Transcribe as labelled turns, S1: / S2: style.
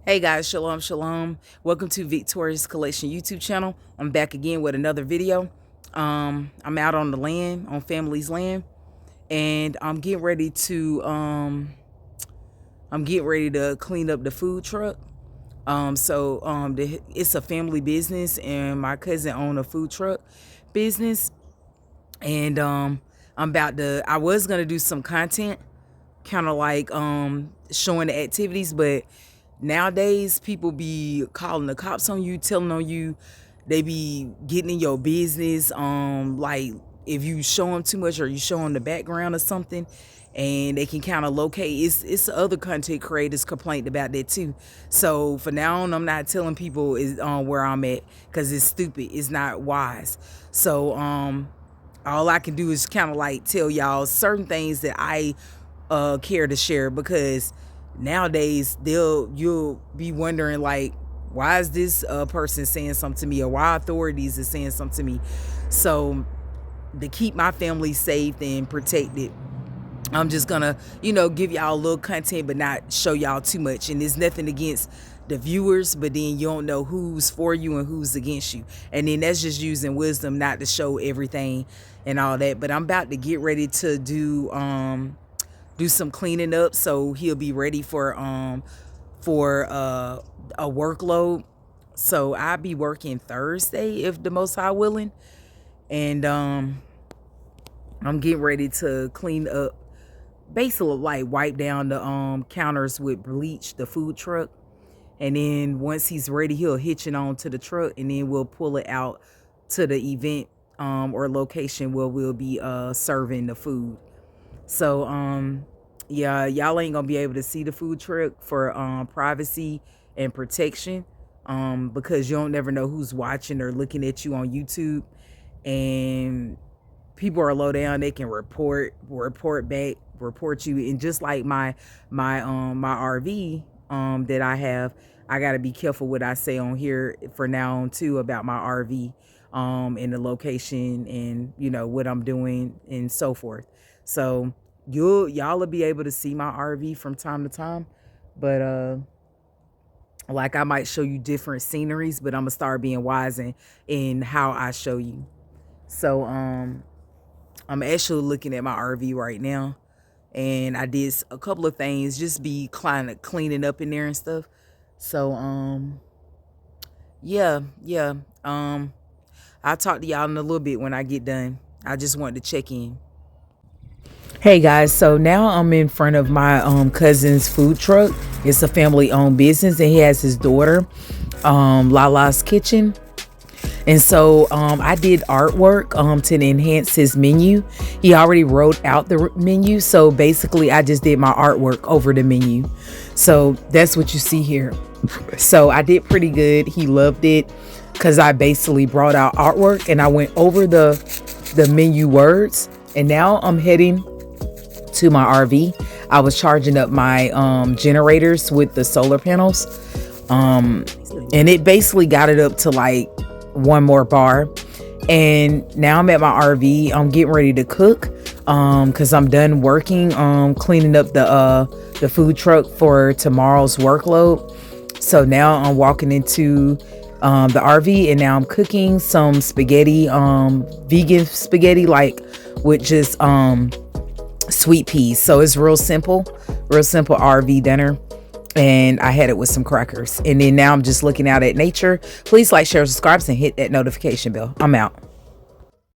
S1: Hey guys, shalom, shalom. Welcome to Victoria's Collection YouTube channel. I'm back again with another video. I'm out on the land, on family's land, and I'm getting ready to clean up the food truck. It's a family business, and my cousin owned a food truck business, and I was gonna do some content, kind of like showing the activities, but nowadays people be calling the cops on you, telling on you, they be getting in your business, like if you show them too much or you show them the background or something, and they can kind of locate. It's other content creators complained about that too. So for now on, I'm not telling people is where I'm at, because it's stupid, it's not wise. So all I can do is kind of like tell y'all certain things that I care to share, because nowadays you'll be wondering, like, why is this person saying something to me, or why authorities is saying something to me. So to keep my family safe and protected, I'm just gonna give y'all a little content, but not show y'all too much. And there's nothing against the viewers, but then you don't know who's for you and who's against you, and then that's just using wisdom not to show everything and all that. But I'm about to get ready to do some cleaning up, so he'll be ready for a workload. So I'll be working Thursday, if the Most High willing, and I'm getting ready to clean up, basically like wipe down the counters with bleach, the food truck. And then once he's ready, he'll hitch it on to the truck, and then we'll pull it out to the event or location where we'll be serving the food. So yeah, y'all ain't gonna be able to see the food truck for privacy and protection, because you don't never know who's watching or looking at you on YouTube, and people are low down. They can report back, report you. And just like my RV that I gotta be careful what I say on here for now on too, about my RV and the location, and what I'm doing and so forth. So y'all will be able to see my RV from time to time, but like I might show you different sceneries, but I'm gonna start being wise in how I show you. So I'm actually looking at my RV right now, and I did a couple of things, just be kind of cleaning up in there and stuff. So yeah, I'll talk to y'all in a little bit when I get done. I just wanted to check in. Hey guys, so now I'm in front of my cousin's food truck. It's a family owned business, and he has his daughter, Lala's Kitchen. And so I did artwork to enhance his menu. He already wrote out the menu, so basically I just did my artwork over the menu. So that's what you see here. So I did pretty good. He loved it, because I basically brought out artwork and I went over the menu words. And now I'm heading to my RV. I was charging up my generators with the solar panels, and it basically got it up to like one more bar. And now I'm at my RV. I'm getting ready to cook because I'm done working cleaning up the food truck for tomorrow's workload. So now I'm walking into the RV, and now I'm cooking some spaghetti, vegan spaghetti, like with just sweet peas. So it's real simple RV dinner, and I had it with some crackers. And then now I'm just looking out at nature. Please like, share, subscribe, and hit that notification bell. I'm out.